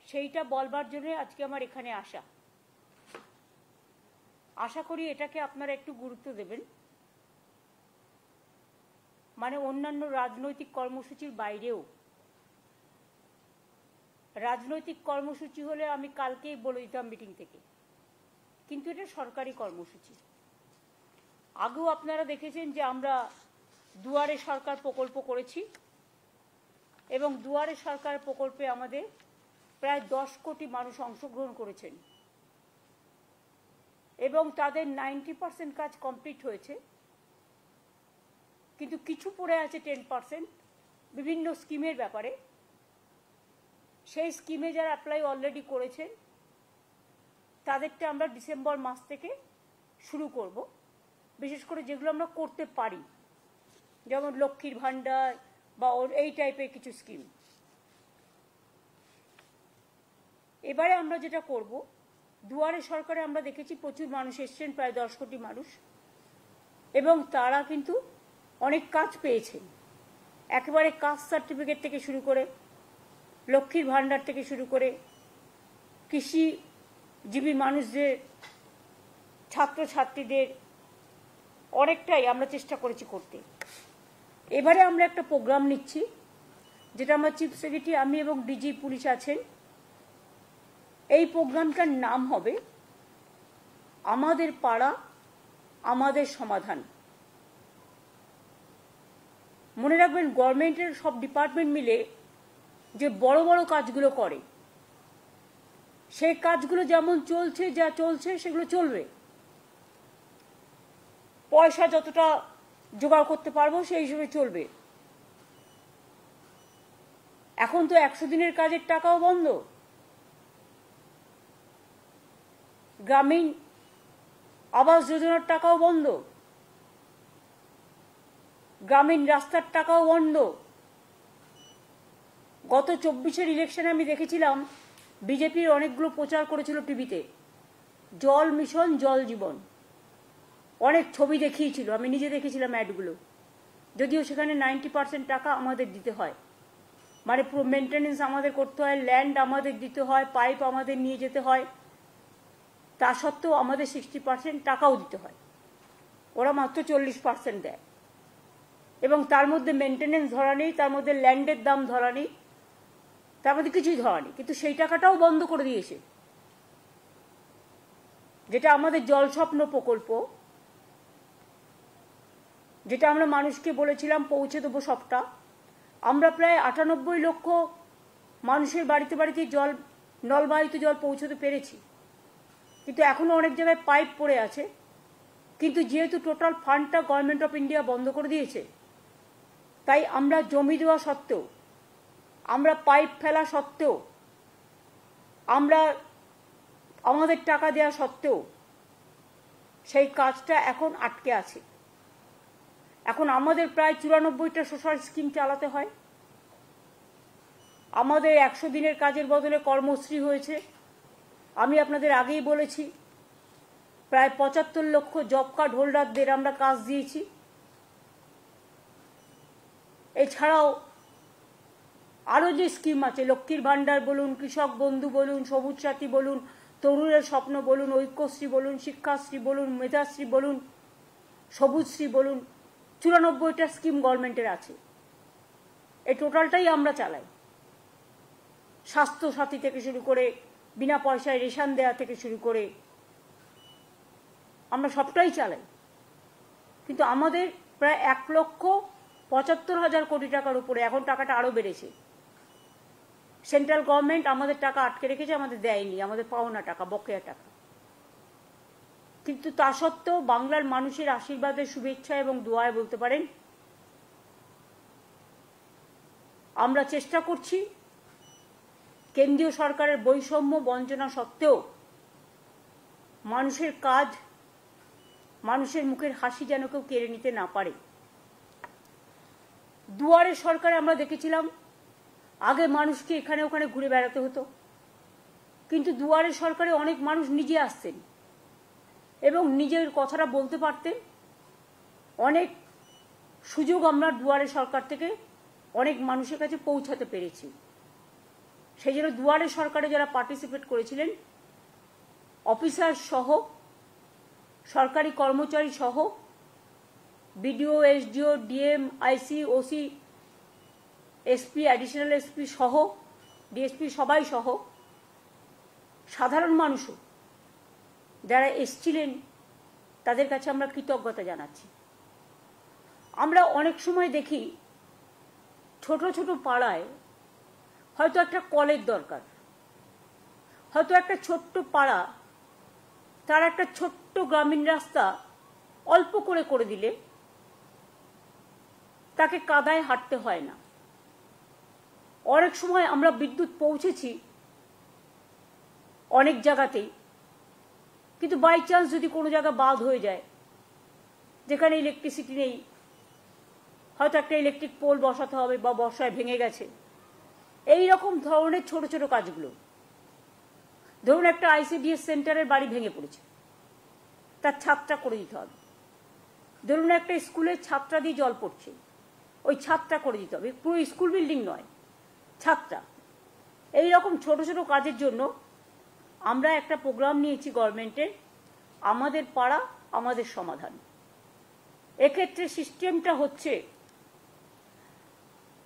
সেইটা বলবার জন্য আজকে আমার এখানে আসা। আশা করি এটাকে আপনারা একটু গুরুত্ব দেবেন। মানে অন্যান্য রাজনৈতিক কর্মসূচির বাইরেও, রাজনৈতিক কর্মসূচি হলে আমি কালকেই বলে দিতাম মিটিং থেকে, কিন্তু এটা সরকারি কর্মসূচি। আগেও আপনারা দেখেছেন যে আমরা দুয়ারে সরকার প্রকল্প করেছি এবং দুয়ারে সরকার প্রকল্পে আমাদের প্রায় 10 কোটি মানুষ অংশগ্রহণ করেছেন এবং তাদের 90% কাজ কমপ্লিট হয়েছে, কিন্তু কিছু পড়ে আছে 10% বিভিন্ন স্কিমের ব্যাপারে। সেই স্কিমে যারা অ্যাপ্লাই অলরেডি করেছেন তাদেরটা আমরা ডিসেম্বর মাস থেকে শুরু করব, বিশেষ করে যেগুলো আমরা করতে পারি, যেমন লক্ষ্মীর ভাণ্ডার বা এই টাইপের কিছু স্কিম। এবারে আমরা যেটা করব, দুয়ারে সরকারে আমরা দেখেছি প্রচুর মানুষ এসছেন, প্রায় 10 কোটি মানুষ, এবং তারা কিন্তু অনেক কাজ পেয়েছেন। একেবারে কাস্ট সার্টিফিকেট থেকে শুরু করে, লক্ষ্মীর ভাণ্ডার থেকে শুরু করে, কৃষিজীবী মানুষদের, ছাত্রছাত্রীদের অনেকটাই আমরা চেষ্টা করেছি করতে। এবারে আমরা একটা প্রোগ্রাম নিচ্ছি, যেটা আমার চিফ সেক্রেটারি, আমি এবং ডিজি পুলিশ আছেন। এই প্রোগ্রামটার নাম হবে আমাদের পাড়া আমাদের সমাধান। মনে রাখবেন, গভর্নমেন্টের সব ডিপার্টমেন্ট মিলে যে বড় বড় কাজগুলো করে, সেই কাজগুলো যেমন চলছে, যা চলছে সেগুলো চলবে। পয়সা যতটা জোগাড় করতে পারবো সেই হিসেবে চলবে। এখন তো 100 দিনের কাজের টাকাও বন্ধ, গ্রামীণ আবাস যোজনার টাকাও বন্ধ, গ্রামীণ রাস্তার টাকাও বন্ধ। গত 24-এর ইলেকশনে আমি দেখেছিলাম বিজেপির অনেকগুলো প্রচার করেছিল টিভিতে, জল মিশন, জল জীবন, অনেক ছবি দেখিয়েছিল, আমি নিজে দেখেছিলাম অ্যাডগুলো। যদিও সেখানে 90% টাকা আমাদের দিতে হয়, মানে পুরো মেনটেনেন্স আমাদের করতে হয়, ল্যান্ড আমাদের দিতে হয়, পাইপ আমাদের নিয়ে যেতে হয়, তা সত্ত্বেও আমাদের 60% টাকাও দিতে হয়, ওরা মাত্র 40% দেয়। এবং তার মধ্যে মেনটেনেন্স ধরা নেই, তার মধ্যে ল্যান্ডের দাম ধরা নেই, তার মধ্যে কিছুই ধরা নেই। কিন্তু সেই টাকাটাও বন্ধ করে দিয়েছে। যেটা আমাদের জল স্বপ্ন প্রকল্প, যেটা আমরা মানুষকে বলেছিলাম পৌঁছে দেবো সবটা, আমরা প্রায় 98 লক্ষ মানুষের বাড়িতে বাড়িতে জল, নলবাহিত জল পৌঁছতে পেরেছি। কিন্তু এখনো অনেক জায়গায় পাইপ পড়ে আছে। কিন্তু যেহেতু টোটাল ফান্ডটা গভর্নমেন্ট অফ ইন্ডিয়া বন্ধ করে দিয়েছে, তাই আমরা জমি দেওয়া সত্ত্বেও, আমরা পাইপ ফেলা সত্ত্বেও, আমরা আমাদের টাকা দেওয়া সত্ত্বেও সেই কাজটা এখন আটকে আছে। এখন আমাদের প্রায় 94টা সোশ্যাল স্কিম চালাতে হয়। আমাদের 100 দিনের কাজের বদলে কর্মশ্রী হয়েছে। আমি আপনাদের আগেই বলেছি, প্রায় 75 লক্ষ জব কার্ড হোল্ডারদের আমরা কাজ দিয়েছি। এছাড়াও আরও যে স্কিম আছে, লক্ষ্মীর ভাণ্ডার বলুন, কৃষক বন্ধু বলুন, সবুজ সাথী বলুন, তরুণের স্বপ্ন বলুন, ঐক্যশ্রী বলুন, শিক্ষাশ্রী বলুন, মেধাশ্রী বলুন, সবুজশ্রী বলুন, 94টা স্কিম গভর্নমেন্টের আছে। এই টোটালটাই আমরা চালাই। স্বাস্থ্য সাথী থেকে শুরু করে, বিনা পয়সায় রেশন দেওয়া থেকে শুরু করে, আমরা সবটাই চালাই। কিন্তু আমাদের প্রায় 1,75,000 কোটি টাকার উপরে, এখন টাকাটা আরও বেড়েছে। সেন্ট্রাল গভর্নমেন্ট আমাদের টাকা আটকে রেখেছে, আমাদের দেয়নি, আমাদের পাওনা টাকা, বকেয়া টাকা। কিন্তু তা সত্ত্বেও বাংলার মানুষের আশীর্বাদের, শুভেচ্ছা এবং দোয়ায় বলতে পারেন আমরা চেষ্টা করছি কেন্দ্রীয় সরকারের বৈষম্য বঞ্চনা সত্ত্বেও মানুষের কাজ, মানুষের মুখের হাসি যেন কেউ কেড়ে নিতে না পারে। দুয়ারে সরকারে আমরা দেখেছিলাম আগে মানুষকে এখানে ওখানে ঘুরে বেড়াতে হতো, কিন্তু দুয়ারে সরকারে অনেক মানুষ নিজে আসতেন এবং নিজের কথাটা বলতে পারতেন। অনেক সুযোগ আমরা দুয়ারে সরকার থেকে অনেক মানুষের কাছে পৌঁছাতে পেরেছি। সেই জন্য দুয়ারে সরকারে যারা পার্টিসিপেট করেছিলেন, অফিসার সহ, সরকারি কর্মচারী সহ, বিডিও, এসডিও, ডিএম, আইসি, ওসি, এসপি, অ্যাডিশনাল এসপি সহ, ডিএসপি সবাই সহ, সাধারণ মানুষও যারা এসছিলেন তাদের কাছে আমরা কৃতজ্ঞতা জানাচ্ছি। আমরা অনেক সময় দেখি ছোট ছোট পাড়ায় হয়তো একটা কলের দরকার, হয়তো একটা ছোট্ট পাড়া তার একটা ছোট্ট গ্রামীণ রাস্তা অল্প করে করে দিলে তাকে কাদায় হাঁটতে হয় না। অনেক সময় আমরা বিদ্যুৎ পৌঁছেছি অনেক জায়গাতেই, কিন্তু বাই চান্স যদি কোনো জায়গা বাদ হয়ে যায় যেখানে ইলেকট্রিসিটি নেই, হয়তো একটা ইলেকট্রিক পোল বসাতে হবে বা বর্ষায় ভেঙে গেছে, এই রকম ধরনের ছোট ছোট কাজগুলো, ধরুন একটা আইসিডিএস সেন্টারের বাড়ি ভেঙে পড়েছে, তার ছাদটা করে দিতে হবে। ধরুন একটা স্কুলের ছাদটা দিয়ে জল পড়ছে, ওই ছাদটা করে দিতে হবে, পুরো স্কুল বিল্ডিং নয়, ছাদটা। এই রকম ছোট ছোট কাজের জন্য আমরা একটা প্রোগ্রাম নিয়েছি গভর্নমেন্টের, আমাদের পাড়া আমাদের সমাধান। এক্ষেত্রে সিস্টেমটা হচ্ছে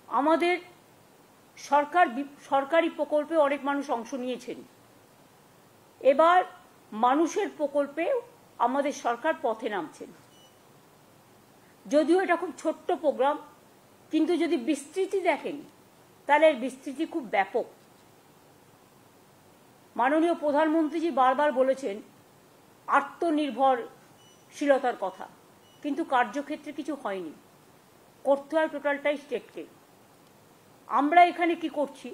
আমাদের সরকারি প্রকল্পে অনেক মানুষ অংশ নিয়েছেন, এবার মানুষের প্রকল্পে আমাদের সরকার পথে নামছেন। যদিও এটা খুব ছোট্ট প্রোগ্রাম, কিন্তু যদি বিস্তৃতি দেখেন তাহলে এর বিস্তৃতি খুব ব্যাপক। মাননীয় প্রধানমন্ত্রীজি বারবার বলেছেন আত্মনির্ভরশীলতার কথা, কিন্তু কার্যক্ষেত্রে কিছু হয়নি, করতে হয় টোটালটাই স্টেটকে। আমরা এখানে কি করছি,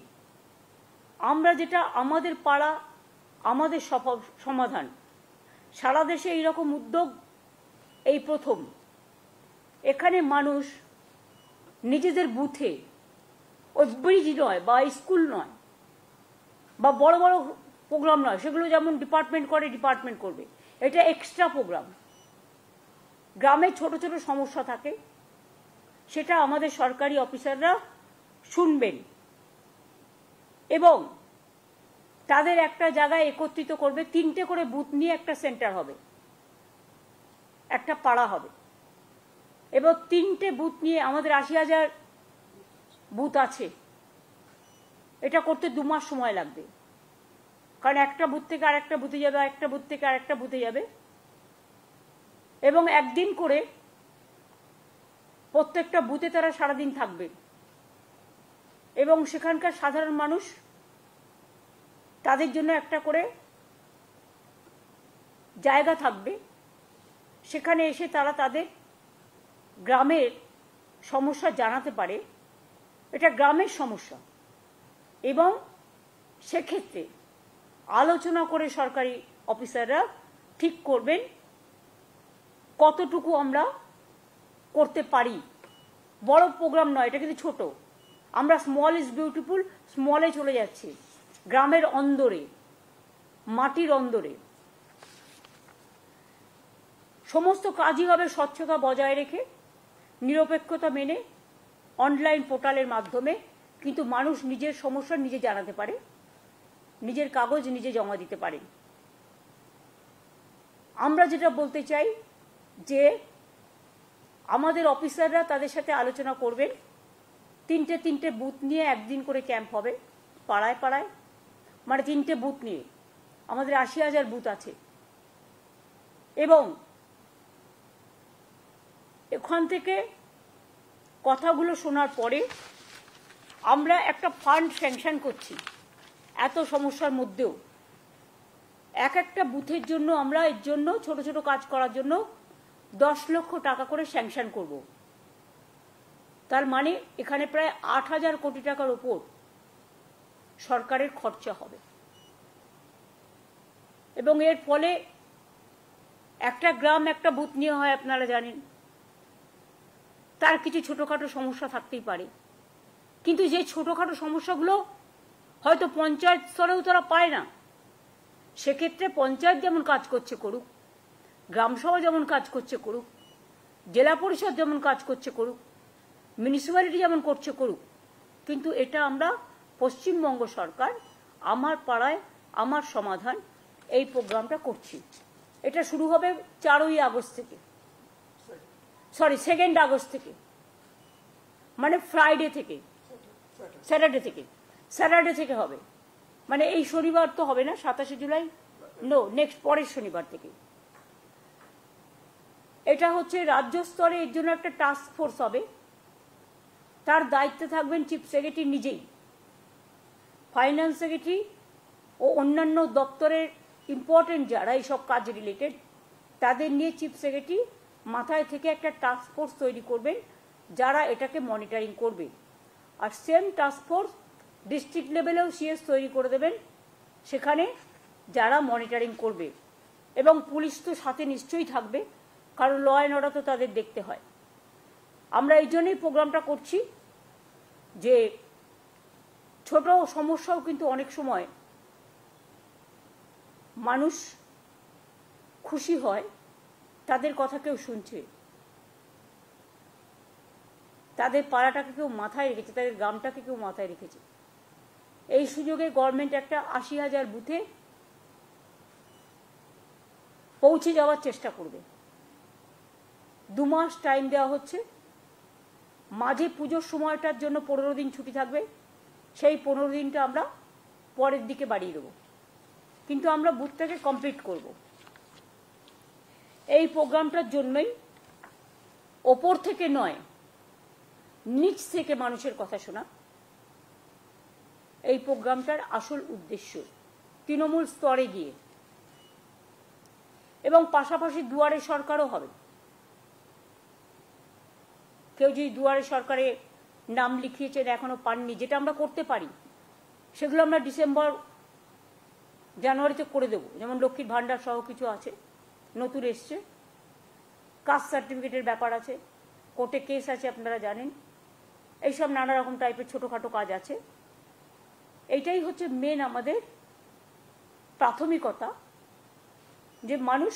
আমরা যেটা আমাদের পাড়া আমাদের সমাধান, সারা দেশে এইরকম উদ্যোগ এই প্রথম। এখানে মানুষ নিজেদের বুথে, ওই ব্রিজ নয় বা স্কুল নয় বা বড় বড় প্রোগ্রাম নয়, সেগুলো যেমন ডিপার্টমেন্ট করে ডিপার্টমেন্ট করবে, এটা এক্সট্রা প্রোগ্রাম। গ্রামে ছোট ছোট সমস্যা থাকে, সেটা আমাদের সরকারি অফিসাররা শুনবেন এবং তাদের একটা জায়গায় একত্রিত করবে। 3টে করে বুথ নিয়ে একটা সেন্টার হবে, একটা পাড়া হবে, এবং 3টে বুথ নিয়ে আমাদের 80,000 বুথ আছে। এটা করতে 2 মাস সময় লাগবে, কারণ একটা বুথ থেকে আরেকটা বুথে যাবে, একটা বুথ থেকে আরেকটা বুথে যাবে, এবং একদিন করে প্রত্যেকটা বুথে তারা সারাদিন থাকবে এবং সেখানকার সাধারণ মানুষ তাদের জন্য একটা করে জায়গা থাকবে, সেখানে এসে তারা তাদের গ্রামের সমস্যা জানাতে পারে। এটা গ্রামের সমস্যা, এবং সেক্ষেত্রে আলোচনা করে সরকারি অফিসাররা ঠিক করবেন কতটুকু আমরা করতে পারি। বড় প্রোগ্রাম নয়, এটা কিন্তু ছোট। আমরা স্মল ইজ বিউটিফুল, স্মলে চলে যাচ্ছি, গ্রামের অন্দরে, মাটির অন্দরে। সমস্ত কাজই হবে স্বচ্ছতা বজায় রেখে, নিরপেক্ষতা মেনে, অনলাইন পোর্টালের মাধ্যমে, কিন্তু মানুষ নিজের সমস্যা নিজে জানাতে পারে, নিজের কাগজ নিজে জমা দিতে পারে। আমরা যেটা বলতে চাই যে আমাদের অফিসাররা তাদের সাথে আলোচনা করবেন, 3টে বুথ নিয়ে একদিন করে ক্যাম্প হবে পাড়ায় পাড়ায়, মানে 3টে বুথ নিয়ে আমাদের 80,000 বুথ আছে, এবং এখান থেকে কথাগুলো শোনার পরে আমরা একটা ফান্ড স্যাংশন করছি। এত সমস্যার মধ্যেও একটা বুথের জন্য আমরা এর জন্য ছোট ছোট কাজ করার জন্য 10 লক্ষ টাকা করে স্যাংশন করব। তার মানে এখানে প্রায় 8,000 কোটি টাকার উপর সরকারের খরচা হবে, এবং এর ফলে একটা গ্রাম একটা বুথ নিয়ে হয়, আপনারা জানেন, তার কিছু ছোটখাটো সমস্যা থাকতেই পারে, কিন্তু যে ছোটখাটো সমস্যাগুলো হয়তো পঞ্চায়েত স্তরেও তারা পায় না, সেক্ষেত্রে পঞ্চায়েত যেমন কাজ করছে করুক, গ্রামসভা যেমন কাজ করছে করুক, জেলা পরিষদ যেমন কাজ করছে করুক, মিউনিসিপ্যালিটি যেমন করছে করুক, কিন্তু এটা আমরা পশ্চিমবঙ্গ সরকার আমার পাড়ায় আমার সমাধান এই প্রোগ্রামটা করছি। এটা শুরু হবে 4ই আগস্ট থেকে, সরি 2 আগস্ট থেকে, মানে ফ্রাইডে থেকে, স্যাটারডে থেকে হবে। মানে এই শনিবার তো হবে না, 27শে জুলাই, নো, নেক্সট পরের শনিবার থেকে। এটা হচ্ছে রাজ্য স্তরে, এর জন্য একটা টাস্ক ফোর্স হবে, তার দায়িত্বে থাকবেন চিফ সেক্রেটারি নিজেই, ফাইন্যান্স সেক্রেটারি ও অন্যান্য দপ্তরের ইম্পর্টেন্ট যারা এইসব কাজ রিলেটেড তাদের নিয়ে চিফ সেক্রেটারি মাথায় থেকে একটা টাস্ক ফোর্স তৈরি করবেন যারা এটাকে মনিটরিং করবে। আর সেম টাস্ক ফোর্স ডিস্ট্রিক্ট লেভেলেও সিএস তৈরি করে দেবেন, সেখানে যারা মনিটরিং করবে। এবং পুলিশ তো সাথে নিশ্চয়ই থাকবে, কারণ ল অ্যান্ড অর্ডার তো তাদের দেখতে হয়। আমরা এই জন্যই প্রোগ্রামটা করছি যে ছোট সমস্যাও কিন্তু অনেক সময় মানুষ খুশি হয়, তাদের কথা কেউ শুনছে, তাদের পাড়াটাকে কেউ মাথায় রেখেছে, তাদের গ্রামটাকে কেউ মাথায় রেখেছে। এই সুযোগে গভর্নমেন্ট একটা 80,000 বুথে পৌঁছে যাওয়ার চেষ্টা করবে। 2 মাস টাইম দেওয়া হচ্ছে, মাঝে পুজোর সময়টার জন্য 15 দিন ছুটি থাকবে, সেই 15 দিনটা আমরা পরের দিকে বাড়িয়ে দেবো, কিন্তু আমরা বুথটাকে কমপ্লিট করব। এই প্রোগ্রামটার জন্যই ওপর থেকে নয়, নিচ থেকে মানুষের কথা শোনা এই প্রোগ্রামটার আসল উদ্দেশ্য, তৃণমূল স্তরে গিয়ে। এবং পাশাপাশি দুয়ারে সরকারও হবে। কেউ যদি দুয়ারে সরকারে নাম লিখিয়েছেন এখনো পাননি, যেটা আমরা করতে পারি, সেগুলো আমরা ডিসেম্বর জানুয়ারিতে করে দেবো। যেমন লক্ষ্মীর ভাণ্ডার সহ কিছু আছে, নতুন এসছে, কাস্ট সার্টিফিকেটের ব্যাপার আছে, কোর্টে কেস আছে আপনারা জানেন, এইসব নানা রকম টাইপের ছোটোখাটো কাজ আছে। এইটাই হচ্ছে মেন আমাদের প্রাথমিকতা, যে মানুষ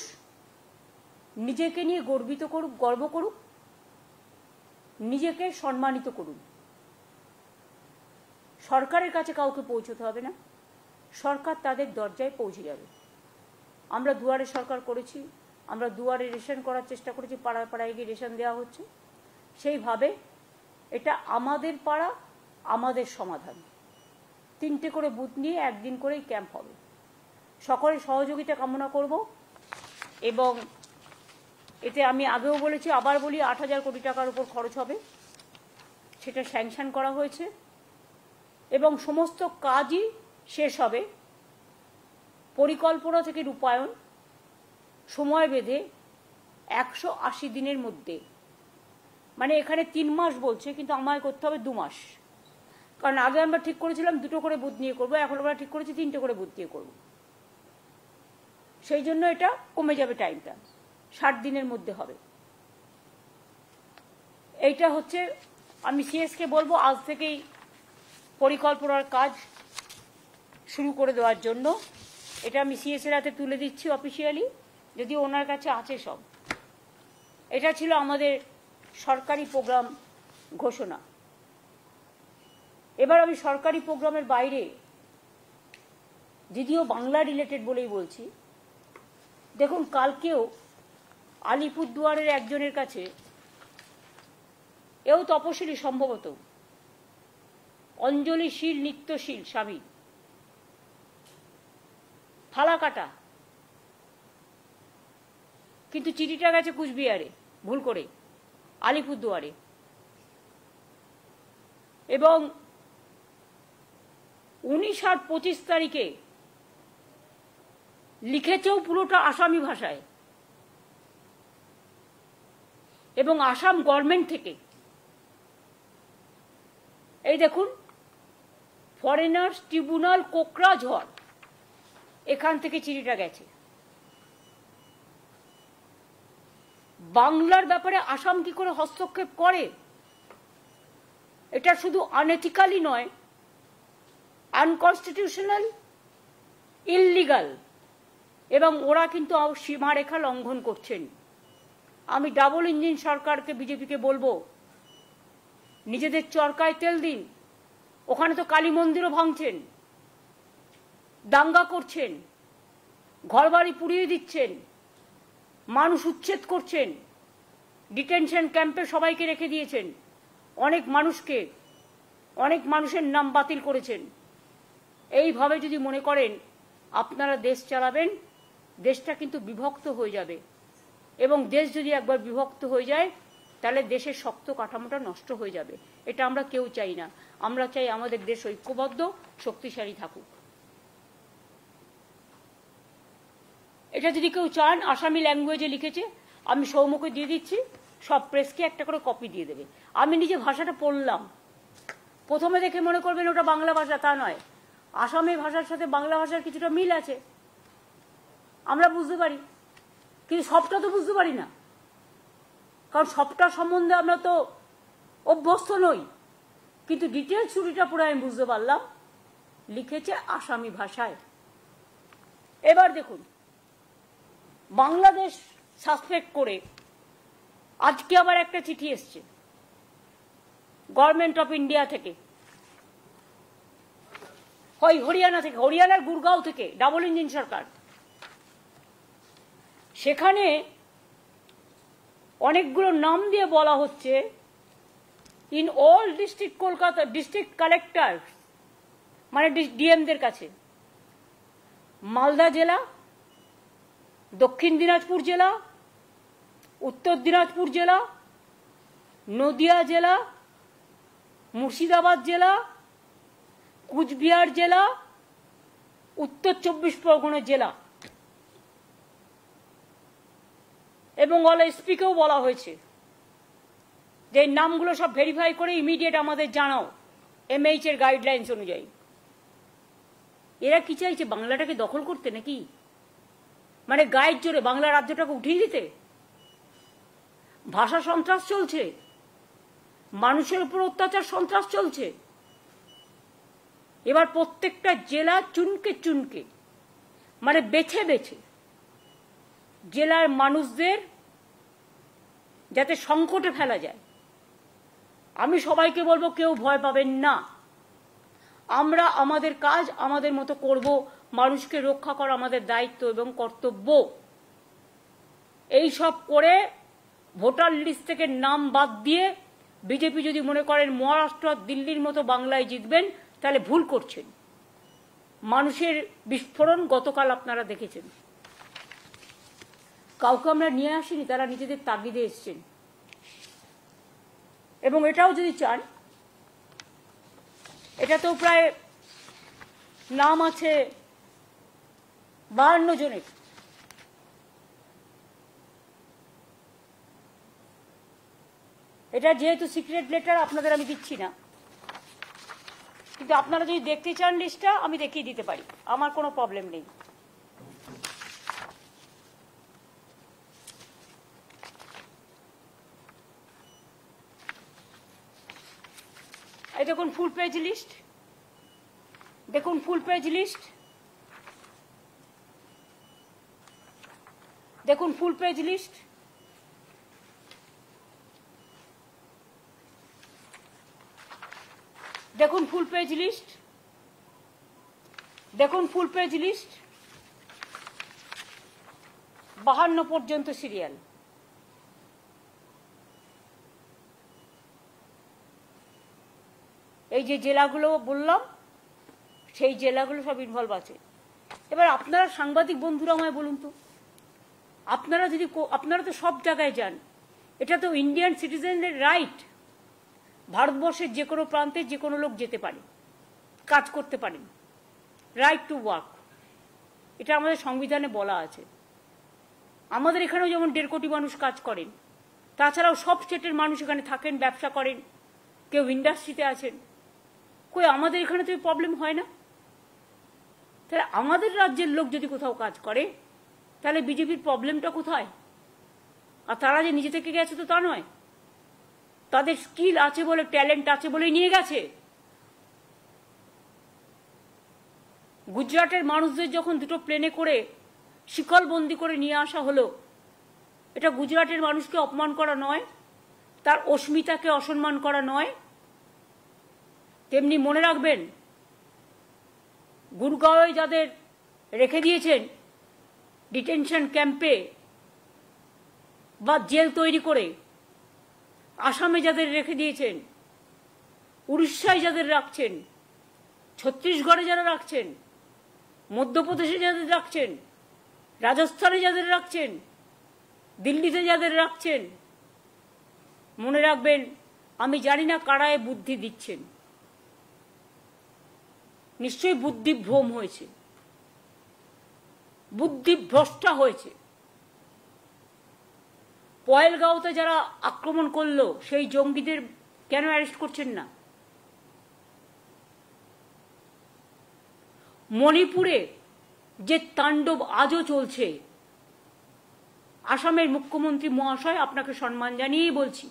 নিজেকে নিয়ে গর্বিত করুক, গর্ব করুক, নিজেকে সম্মানিত করুন। সরকারের কাছে কাউকে পৌঁছতে হবে না, সরকার তাদের দরজায় পৌঁছে যাবে। আমরা দুয়ারে সরকার করেছি, আমরা দুয়ারে রেশন করার চেষ্টা করেছি, পাড়ায় পাড়ায় গিয়ে রেশন দেওয়া হচ্ছে। সেইভাবে এটা আমাদের পাড়া আমাদের সমাধান। 3টে করে বুথ নিয়ে একদিন করেই ক্যাম্প হবে। সকলের সহযোগিতা কামনা করব। এবং এতে আমি আগেও বলেছি, আবার বলি, 8,000 কোটি টাকার উপর খরচ হবে, সেটা স্যাংশন করা হয়েছে এবং সমস্ত কাজই শেষ হবে। পরিকল্পনা থেকে রূপায়ণ সময় বেঁধে 180 দিনের মধ্যে। মানে এখানে 3 মাস বলছে, কিন্তু আমায় করতে হবে 2 মাস, কারণ আগে আমরা ঠিক করেছিলাম 2টো করে বুথ নিয়ে করবো, এখন আমরা ঠিক করেছি 3টে করে বুথ নিয়ে করবো। সেই জন্য এটা কমে যাবে টাইমটা, 60 দিনের মধ্যে হবে। এইটা হচ্ছে, আমি সিএসকে বলবো আজ থেকেই পরিকল্পনার কাজ শুরু করে দেওয়ার জন্য। এটা আমি সিএসের হাতে তুলে দিচ্ছি অফিসিয়ালি, যদিও ওনার কাছে আছে সব। এটা ছিল আমাদের সরকারি প্রোগ্রাম ঘোষণা। এবার আমি সরকারি প্রোগ্রামের বাইরে, যদিও বাংলা রিলেটেড বলেই বলছি, দেখুন কালকেও আলিপুরদুয়ারের একজনের কাছে, এও তপশিলি সম্ভবত, অঞ্জলিশীল নিত্যশীল স্বামী, ফালাকাটা, কিন্তু চিঠিটা গেছে কুচবিহারে ভুল করে, আলিপুরদুয়ারে। এবং 19 আর 25 তারিখে লিখেছেও পুরোটা আসামি ভাষায়, এবং আসাম গভর্নমেন্ট থেকে। এই দেখুন, ফরেনার্স ট্রিব্যুনাল কোকরাঝড়, এখান থেকে চিঠিটা গেছে। বাংলার ব্যাপারে আসাম কি করে হস্তক্ষেপ করে? এটা শুধু আনএথিক্যালি নয়, আনকনস্টিটিউশনাল, ইললিগাল, এবং ওরা কিন্তু সীমারেখা লঙ্ঘন করছেন। আমি ডাবল ইঞ্জিন সরকারকে, বিজেপিকে বলবো, নিজেদের চরকায় তেল দিন, ওখানে তো কালী মন্দিরও ভাঙছেন, দাঙ্গা করছেন, ঘরবাড়ি পুড়িয়ে দিচ্ছেন, মানুষ উচ্ছেদ করছেন, ডিটেনশন ক্যাম্পে সবাইকে রেখে দিয়েছেন, অনেক মানুষের নাম বাতিল করেছেন। এইভাবে যদি মনে করেন আপনারা দেশ চালাবেন, দেশটা কিন্তু বিভক্ত হয়ে যাবে। এবং দেশ যদি একবার বিভক্ত হয়ে যায় তাহলে দেশের শক্ত কাঠামোটা নষ্ট হয়ে যাবে। এটা আমরা কেউ চাই না। আমরা চাই আমাদের দেশ ঐক্যবদ্ধ, শক্তিশালী থাকুক। এটা যদি কেউ চান, আসামি ল্যাঙ্গুয়েজে লিখেছে, আমি সৌম্যকে দিয়ে দিচ্ছি, সব প্রেসকে একটা করে কপি দিয়ে দেবে। আমি নিজে ভাষাটা পড়লাম, প্রথমে দেখে মনে করবেন ওটা বাংলা ভাষা, তা নয়। আসামি ভাষার সাথে বাংলা ভাষার কিছুটা মিল আছে, আমরা বুঝতে পারি, কিন্তু সবটা তো বুঝতে পারি না, কারণ সবটা সম্বন্ধে আমরা তো অভ্যস্ত নই। কিন্তু ডিটেলস ছুটিটা পুরো আমি বুঝতে পারলাম, লিখেছে আসামি ভাষায়। এবার দেখুন, বাংলাদেশ সাসপেক্ট করে আজকে আবার একটা চিঠি এসছে গভর্নমেন্ট অফ ইন্ডিয়া থেকে, হয় হরিয়ানা থেকে, হরিয়ানার গুরগাঁও থেকে, ডাবল ইঞ্জিন সরকার। সেখানে অনেকগুলো নাম দিয়ে বলা হচ্ছে, in all district Kolkata, district collector মানে ডিএমদের কাছে, মালদা জেলা, দক্ষিণ দিনাজপুর জেলা, উত্তর দিনাজপুর জেলা, নদিয়া জেলা, মুর্শিদাবাদ জেলা, কুচবিহার জেলা, উত্তর 24 পরগনা জেলা এবং অল এসপিকেও বলা হয়েছে যে এই নামগুলো সব ভেরিফাই করে ইমিডিয়েট আমাদের জানাও এমএইচ এর গাইডলাইন্স অনুযায়ী। এরা কি চাইছে, বাংলাটাকে দখল করতে নাকি? মানে গায়ের জোরে বাংলা রাজ্যটাকে উঠিয়ে দিতে? ভাষা সন্ত্রাস চলছে, মানুষের উপর অত্যাচার সন্ত্রাস চলছে। এবার প্রত্যেকটা জেলা চুনকে চুনকে, মানে বেছে বেছে জেলার মানুষদের যাতে সংকটে ফেলা যায়। আমি সবাইকে বলবো, কেউ ভয় পাবেন না, আমরা আমাদের কাজ আমাদের মতো করব। মানুষকে রক্ষা করা আমাদের দায়িত্ব এবং কর্তব্য। এই সব করে ভোটার লিস্ট থেকে নাম বাদ দিয়ে বিজেপি যদি মনে করেন মহারাষ্ট্র দিল্লির মতো বাংলায় জিতবেন, তাহলে ভুল করছেন। মানুষের বিস্ফোরণ গতকাল আপনারা দেখেছেন। কাউকে আমরা নিয়ে আসিনি, তারা নিজেদের তাগিদে এসছেন। এবং এটাও যদি চান, এটাতেও প্রায় নাম আছে 52 জনের। এটা যেহেতু সিক্রেট লেটার, আপনাদের আমি দিচ্ছি না, কিন্তু আপনারা যদি দেখতে চান লিস্টটা, আমি দেখিয়ে দিতে পারি, আমার কোনো প্রবলেম নেই। এই দেখুন ফুল পেজ লিস্ট, দেখুন ফুল পেজ লিস্ট, দেখুন ফুল পেজ লিস্ট। দেখুন ফুল পেজ লিস্ট, দেখুন ফুল পেজ লিস্ট, 52 পর্যন্ত সিরিয়াল। এই যে জেলাগুলো বললাম, সেই জেলাগুলো সব ইনভলভ আছে। এবার আপনারা সাংবাদিক বন্ধুরা আমায় বলুন তো, আপনারা তো সব জায়গায় যান, এটা তো ইন্ডিয়ান সিটিজেনদের রাইট। ভারতবর্ষের যে কোনো প্রান্তে যে কোনো লোক যেতে পারে, কাজ করতে পারেন, রাইট টু ওয়ার্ক, এটা আমাদের সংবিধানে বলা আছে। আমাদের এখানেও যেমন 1.5 কোটি মানুষ কাজ করেন, তাছাড়াও সব স্টেটের মানুষ এখানে থাকেন, ব্যবসা করেন, কেউ ইন্ডাস্ট্রিতে আছেন। কই আমাদের এখানে তো প্রবলেম হয় না? তাহলে আমাদের রাজ্যের লোক যদি কোথাও কাজ করে, তাহলে বিজেপির প্রবলেমটা কোথায়? আর তারা যে নিজে থেকে গেছে তো তা নয়, তাদের স্কিল আছে বলে, ট্যালেন্ট আছে বলে নিয়ে গেছে। গুজরাটের মানুষদের যখন 2টো প্লেনে করে শিকলবন্দি করে নিয়ে আসা হলো, এটা গুজরাটের মানুষকে অপমান করা নয়, তার অস্মিতাকে অসম্মান করা নয়? তেমনি মনে রাখবেন, গুরগাঁওয়ে যাদের রেখে দিয়েছেন ডিটেনশন ক্যাম্পে বা জেল তৈরি করে, আসামে যাদের রেখে দিয়েছেন, উড়িষ্যায় যাদের রাখছেন, ছত্তিশগড়ে যারা রাখছেন, মধ্যপ্রদেশে যাদের রাখছেন, রাজস্থানে যাদের রাখছেন, দিল্লিতে যাদের রাখছেন, মনে রাখবেন, আমি জানি না কারায় বুদ্ধি দিচ্ছেন। নিশ্চয়ই বুদ্ধিভ্রম হয়েছে, বুদ্ধিভ্রষ্টা হয়েছে। পয়েলগাঁওতে যারা আক্রমণ করলো সেই জঙ্গিদের কেন অ্যারেস্ট করছেন না? মণিপুরে যে তাণ্ডব আজও চলছে, আসামের মুখ্যমন্ত্রী মহাশয়, আপনাকে সম্মান জানিয়েই বলছি,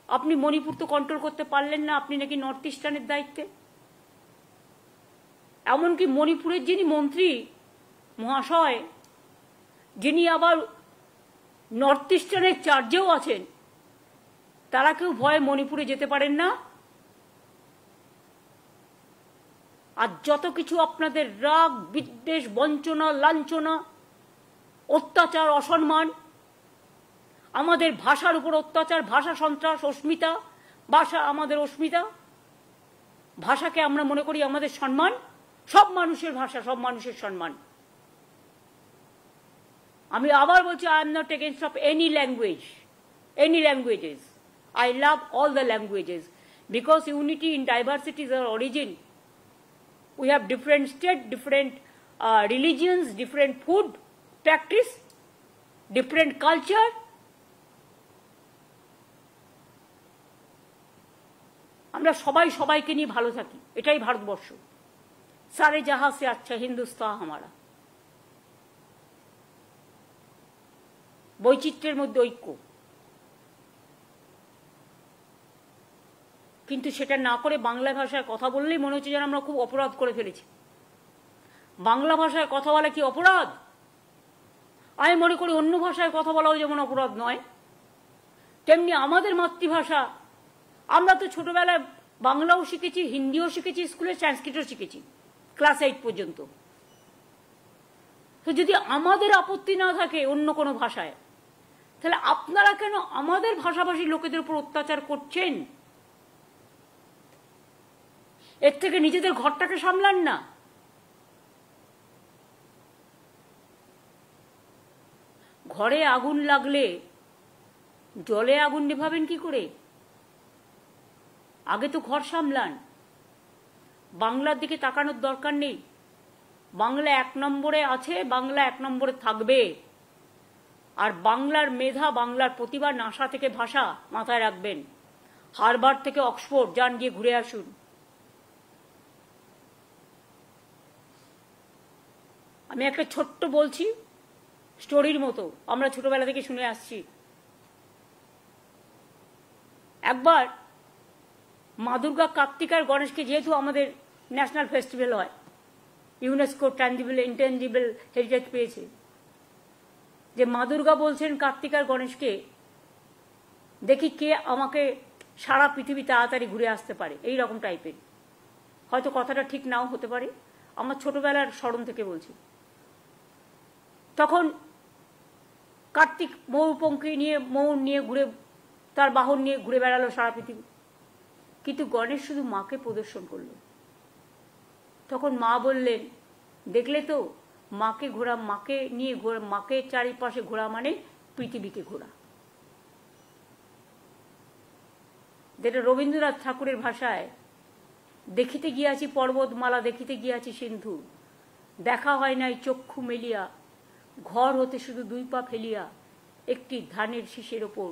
আপনি মণিপুর তো কন্ট্রোল করতে পারলেন না, আপনি নাকি নর্থ ইস্টার্নের দায়িত্বে। এমনকি মণিপুরের যিনি মন্ত্রী মহাশয়, যিনি আবার নর্থ ইস্টার্নের চার্জেও আছেন, তারা কেউ ভয়ে মণিপুরে যেতে পারেন না। আর যত কিছু আপনাদের রাগ, বিদ্বেষ, বঞ্চনা, লাঞ্ছনা, অত্যাচার, অসম্মান, আমাদের ভাষার উপর অত্যাচার, ভাষা সন্ত্রাস, অস্মিতা, ভাষা আমাদের অস্মিতা, ভাষাকে আমরা মনে করি আমাদের সম্মান, সব মানুষের ভাষা, সব মানুষের সম্মান। আমি আবার বলছি, I am not against of any language, any languages. I love all the languages because unity in diversity is our origin. We have different state, different religions, different food practice, different culture. আমরা সবাই সবাইকে নিয়ে ভালো থাকি, এটাই ভারতবর্ষ। সারে জাহাঁ সে আচ্ছা হিন্দুস্তান হামারা। বৈচিত্র্যের মধ্যে ঐক্য। কিন্তু সেটা না করে বাংলা ভাষায় কথা বললেই মনে হচ্ছে যেন আমরা খুব অপরাধ করে ফেলেছি। বাংলা ভাষায় কথা বলা কি অপরাধ? আমি মনে করি অন্য ভাষায় কথা বলাও যেমন অপরাধ নয়, তেমনি আমাদের মাতৃভাষা, আমরা তো ছোটবেলায় বাংলাও শিখেছি, হিন্দিও শিখেছি, স্কুলে সংস্কৃতও শিখেছি ক্লাস 8 পর্যন্ত। তো যদি আমাদের আপত্তি না থাকে অন্য কোনো ভাষায়, তাহলে আপনারা কেন আমাদের ভাষাভাষী লোকেদের উপর অত্যাচার করছেন? এর থেকে নিজেদের ঘরটাকে সামলান না। ঘরে আগুন লাগলে জলে আগুন নেভাবেন কি করে? আগে তো ঘর সামলান। বাংলার দিকে তাকানোর দরকার নেই। বাংলা 1 নম্বরে আছে, বাংলা 1 নম্বরে থাকবে। আর বাংলার মেধা, বাংলার প্রতিভা, নাসা থেকে ভাষা মাথায় রাখবেন। হারবার্ড থেকে অক্সফোর্ড যান, গিয়ে ঘুরে আসুন। আমি একটা ছোট্ট বলছি, স্টোরির মতো, আমরা ছোটবেলা থেকে শুনে আসছি। একবার মা দুর্গা, কার্তিক আর গণেশকে, যেহেতু আমাদের ন্যাশনাল ফেস্টিভ্যাল হয়, ইউনেস্কো ট্যাঞ্জিবল ইনট্যাঞ্জিবল হেরিটেজ পেয়েছে, যে মা দুর্গা বলছেন কার্তিক আর গণেশকে, দেখি কে আমাকে সারা পৃথিবী তাড়াতাড়ি ঘুরে আসতে পারে, এই রকম টাইপের। হয়তো কথাটা ঠিক নাও হতে পারে, আমার ছোটবেলার স্মরণ থেকে বলছি। তখন কার্তিক ময়ূর নিয়ে ঘুরে, তার বাহন নিয়ে ঘুরে বেড়ালো সারা পৃথিবী, কিন্তু গণেশ শুধু মাকে প্রদর্শন করলো। তখন মা বললেন, দেখলে তো, মাকে ঘোরা, মাকে নিয়ে ঘোরা, মাকে চারিপাশে ঘোরা মানে পৃথিবীকে ঘোরা। যেটা রবীন্দ্রনাথ ঠাকুরের ভাষায়, দেখিতে গিয়াছি পর্বতমালা, দেখিতে গিয়াছি সিন্ধু, দেখা হয় নাই চক্ষু মেলিয়া, ঘর হতে শুধু 2 পা ফেলিয়া, একটি ধানের শীষের ওপর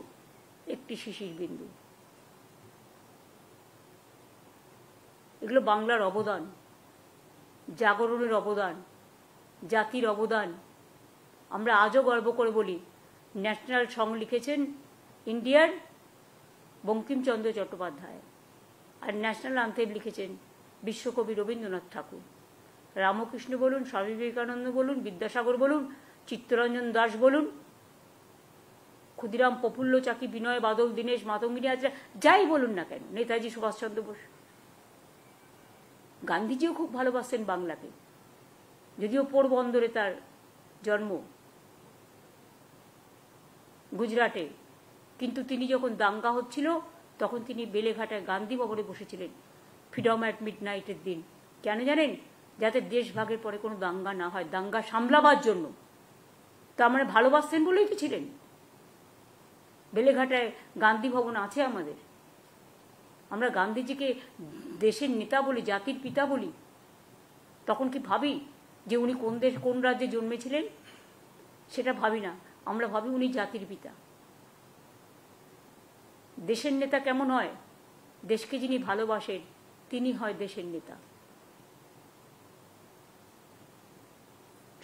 একটি শিশির বিন্দু। এগুলো বাংলার অবদান, জাগরণের অবদান, জাতির অবদান। আমরা আজও গর্ব করে বলি, ন্যাশনাল সং লিখেছেন ইন্ডিয়ার বঙ্কিমচন্দ্র চট্টোপাধ্যায়, আর ন্যাশনাল অ্যান্থেম লিখেছেন বিশ্বকবি রবীন্দ্রনাথ ঠাকুর। রামকৃষ্ণ বলুন, স্বামী বিবেকানন্দ বলুন, বিদ্যাসাগর বলুন, চিত্তরঞ্জন দাস বলুন, ক্ষুদিরাম, প্রফুল্ল চাকি, বিনয় বাদল, দীনেশ, মাতঙ্গিনী হাজরা, যাই বলুন না কেন, নেতাজি সুভাষচন্দ্র বোস, গান্ধীজিও খুব ভালোবাসতেন বাংলাকে, যদিও পোরবন্দরে তার জন্ম, গুজরাটে, কিন্তু তিনি যখন দাঙ্গা হচ্ছিল তখন তিনি বেলেঘাটায় গান্ধী ভবনে বসেছিলেন ফ্রিডম অ্যাট মিডনাইটের দিন। কেন জানেন? যাতে দেশ ভাগের পরে কোনো দাঙ্গা না হয়, দাঙ্গা সামলাবার জন্য। তা মানে ভালোবাসতেন বলেই তো ছিলেন। বেলেঘাটায় গান্ধী ভবন আছে আমাদের। আমরা গান্ধীজিকে দেশের নেতা বলি, জাতির পিতা বলি। তখন কি ভাবি যে উনি কোন দেশ কোন রাজ্যে জন্মেছিলেন? সেটা ভাবি না, আমরা ভাবি উনি জাতির পিতা। দেশের নেতা কেমন হয়? দেশকে যিনি ভালোবাসেন তিনি হয় দেশের নেতা।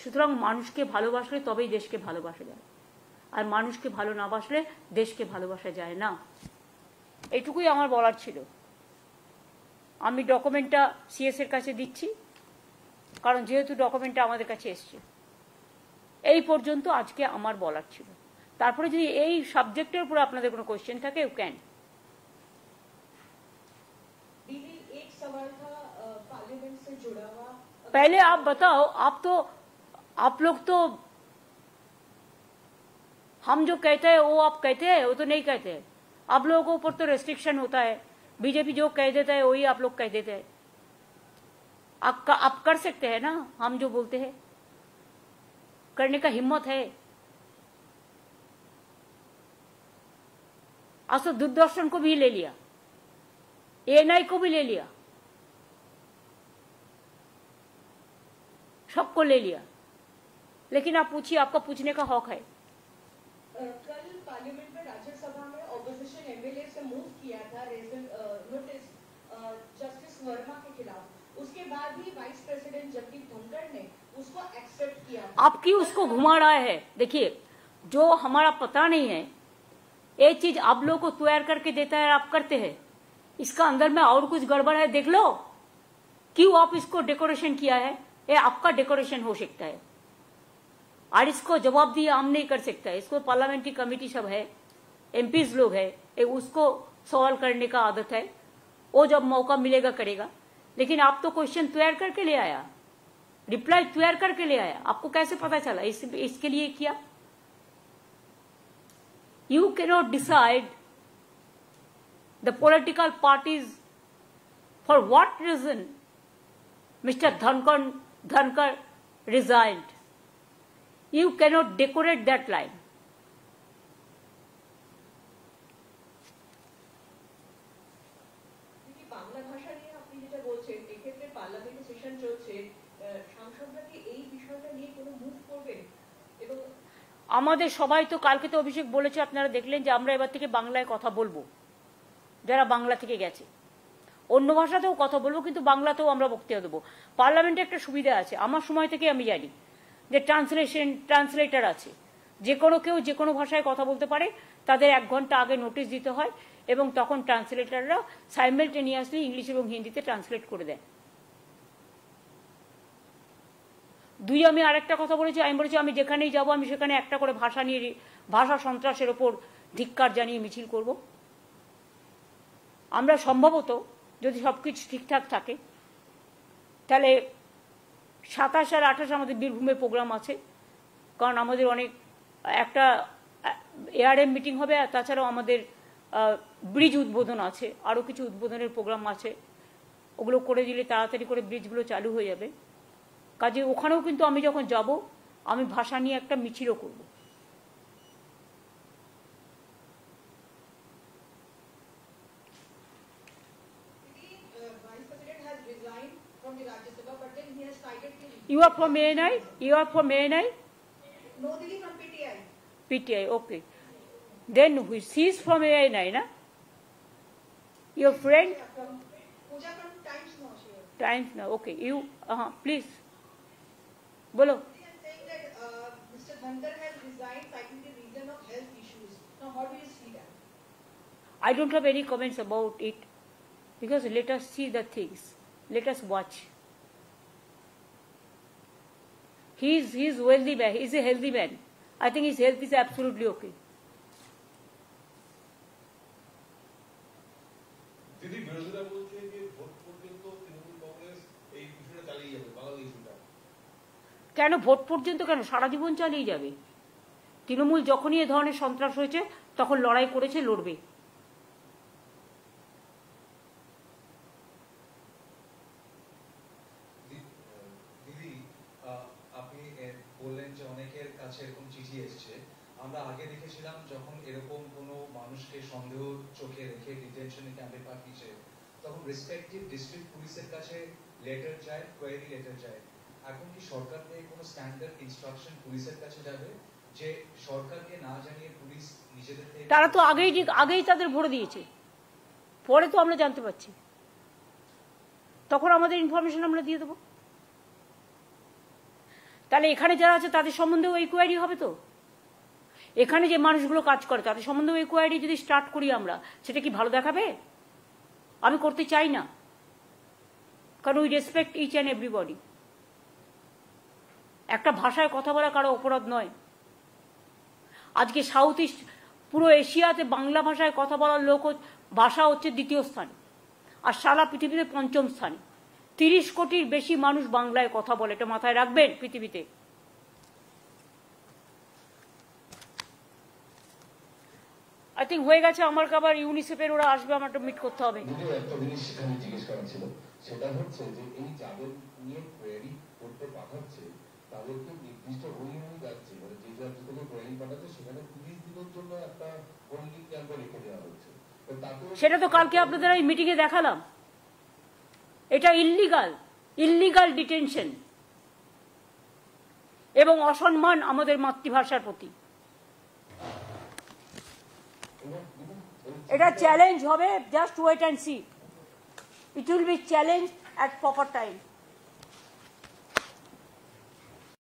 সুতরাং মানুষকে ভালোবাসলে তবেই দেশকে ভালোবাসা যায়, আর মানুষকে ভালো না বাসলে দেশকে ভালোবাসা যায় না। এইটুকুই আমার বলার ছিল। আমি ডকুমেন্টটা সিএস এর কাছে দিচ্ছি, কারণ যেহেতু ডকুমেন্টটা আমাদের কাছে এসছে। এই পর্যন্ত আজকে আমার বলার ছিল। তারপরে যদি এই সাবজেক্টের উপর আপনাদের কোনো কোয়েশ্চেন থাকে, ইউ ক্যান। एक सवाल था पार्लियामेंट से जुड़ा हुआ। पहले आप बताओ, आप लोग तो हम जो कहते हैं वो आप कहते हैं, वो तो नहीं कहते हैं। आप लोगों के ऊपर तो रेस्ट्रिक्शन होता है, बीजेपी जो कह देता है वही आप लोग कह देते हैं। आप कर सकते हैं ना, हम जो बोलते हैं करने का हिम्मत है। आज तो दूरदर्शन को भी ले लिया, एएनआई को भी ले लिया, सबको ले लिया, लेकिन आप पूछिए, आपका पूछने का हक है। कल पार्लियामेंट में राज्यसभा में ऑपोजिशन एमएलए से मूव किया था नोटिस जस्टिस वर्मा के खिलाफ, उसके बाद ही वाइस प्रेसिडेंट जगदीप धनखड़ ने उसको एक्सेप्ट किया। आप क्यों उसको घुमा रहा है? देखिए, जो हमारा पता नहीं है, ये चीज आप लोगों को तैयार करके देता है, आप करते हैं। इसका अंदर में और कुछ गड़बड़ है, देख लो। क्यों आप इसको डेकोरेशन किया है? ये आपका डेकोरेशन हो सकता है, और इसको जवाब दिया हम नहीं कर सकता है। इसको पार्लियामेंट्री कमेटी सब है, एमपीज लोग है, उसको सवाल करने का आदत है, वो जब मौका मिलेगा करेगा। लेकिन आप तो क्वेश्चन तैयार करके ले आया, रिप्लाई तैयार करके ले आया, आपको कैसे पता चला इसके लिए किया? You cannot decide the political parties for what reason Mr. Dhankar resigned. You cannot decorate that line. Bangla ভাষা নিয়ে আপনি যেটা বলছেন, এক্ষেত্রে পার্লামেন্টে সেশন চলছে, সাংসদরা কি এই বিষয়টা নিয়ে কোনো মুভ করবেন? এবং আমাদের সবাই তো কালকে তো অভিষেক বলেছে, আপনারা দেখলেন যে আমরা এবার থেকে বাংলায় কথা বলবো, যারা বাংলা থেকে গেছে। অন্য ভাষাতেও কথা বলবো, কিন্তু বাংলাতেও আমরা বক্তব্য দেবো। পার্লামেন্টে একটা সুবিধা আছে, আমার সময় থেকে আমি জানি যে ট্রান্সলেটর আছে, যে কোনো কেউ যে কোনো ভাষায় কথা বলতে পারে। তাদের 1 ঘন্টা আগে নোটিশ দিতে হয়, এবং তখন ট্রান্সলেটররা সাইমেলটেনিয়াসলি ইংলিশ এবং হিন্দিতে ট্রান্সলেট করে দেয়। দুই, আমি আরেকটা কথা বলেছি, আমি বলেছি আমি যেখানেই যাব আমি সেখানে একটা করে ভাষা নিয়ে, ভাষা সন্ত্রাসের ওপর ধিক্কার জানিয়ে মিছিল করব। আমরা সম্ভবত যদি সবকিছু ঠিকঠাক থাকে, তাহলে 27 আর 28 আমাদের বীরভূমে প্রোগ্রাম আছে, কারণ আমাদের অনেক একটা এআরএম মিটিং হবে, আর তাছাড়াও আমাদের ব্রিজ উদ্বোধন আছে, আরও কিছু উদ্বোধনের প্রোগ্রাম আছে। ওগুলো করে দিলে তাড়াতাড়ি করে ব্রিজগুলো চালু হয়ে যাবে। কাজে ওখানেও কিন্তু আমি যখন যাব, আমি ভাষা নিয়ে একটা মিছিলও করব। You are from ANI? You are from ANI? No, Didi, from PTI. PTI, okay. Then she is from ANI, na? Your friend? Yeah, from Pooja from Times Now. Times Now, okay. You, please. Bolo. I'm saying that Mr. Dhankar has resigned citing the reason of health issues. Now, how do you see that? I don't have any comments about it, because let us see the things. Let us watch. He is wealthy man. He is a healthy man. I think his health is absolutely okay. কেন vote পর্যন্ত, কেন সারা জীবন চালিয়ে যাবে। তৃণমূল যখনই এ ধরনের সন্ত্রাস হয়েছে তখন লড়াই করেছে, লড়বে। দিদি, আপনি বললেন যে অনেকের কাছে এরকম চিঠি এসছে। আমরা আগে দেখেছিলাম যখন এরকম কোনো মানুষকে সন্দেহ চোখে রেখে ডিটেনশনে ক্যাম্পে পাঠিয়েছে, তখন রেসপেক্টিভ ডিস্ট্রিক্ট পুলিশের কাছে লেটার যায়, কোয়েরি লেটার যায়। এখন কি সরকার থেকে কোনো স্ট্যান্ডার্ড ইনস্ট্রাকশন পুলিশের কাছে যাবে যে সরকারকে না জানিয়ে পুলিশ নিজেদের থেকে? তারা তো আগেই তাদের ভরে দিয়েছে, পরে তো আমরা জানতে পারছি, তখন আমাদের ইনফরমেশন আমরা দিয়ে দেবো। তাহলে এখানে যারা আছে তাদের সম্বন্ধেও এই কোয়ারি হবে তো, এখানে যে মানুষগুলো কাজ করে তাদের সম্বন্ধেও এই কোয়ারি যদি স্টার্ট করি আমরা, সেটা কি ভালো দেখাবে? আমি করতে চাই না, কারণ we respect each and everybody. একটা ভাষায় কথা বলা কারো অপরাধ নয়। আজকে সাউথ ইস্ট পুরো এশিয়াতে বাংলা ভাষায় কথা বলার ভাষা হচ্ছে 2য় স্থানে, আর সারা পৃথিবীতে 5ম স্থানে। 30 কোটির বেশি মানুষ বাংলায় কথা বলে, এটা মাথায় রাখবেন পৃথিবীতে। আই থিঙ্ক হয়ে গেছে। আমার আবার ইউনিসেফের ওরা আসবে, আমার একটা মিট করতে হবে। একটা জিনিস সেখানে জিজ্ঞেস করা ছিল, সেটা হচ্ছে যে এই যাদের নিয়ে কোয়েরি করতে পাঠাচ্ছে তাদেরকে নির্দিষ্ট অভিযানে যাচ্ছে, মানে যে রাজ্য থেকে কোয়েরি পাঠাচ্ছে সেখানে 30 দিনের জন্য একটা হোল্ডিং ক্যাম্পে রেখে দেওয়া হচ্ছে। সেটা তো কালকে আপনাদের এই মিটিংয়ে দেখালাম। এটা ইল্লিগাল ডিটেনশন এবং অসম্মান আমাদের মাতৃভাষার প্রতি। এটা চ্যালেঞ্জ হবে, just wait and see, it will be challenge at proper time.